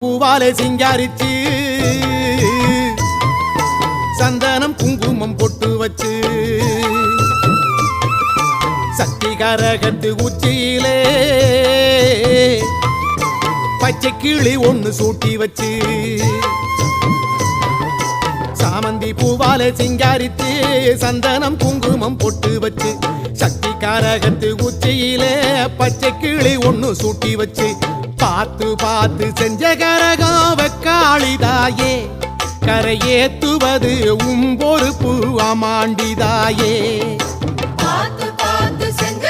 பூவாலே சிங்காரிச்சு சந்தனம் குங்குமம் பொட்டு வச்சு சக்தி கரகத்து உச்சியிலே பச்சை கிளி ஒண்ணு சூட்டி வச்சு சாமந்தி பூவாலே சிங்காரித்து சந்தனம் குங்குமம் பொட்டு வச்சு சக்தி கரகத்து உச்சியிலே பச்சை கிளி ஒண்ணு சூட்டி வச்சு பார்த்து பார்த்து செஞ்ச கரகம் வெக்காளிதாயே கரையேத்துவது பொறுப்பு அமாண்டிதாயே பார்த்து பார்த்து செஞ்ச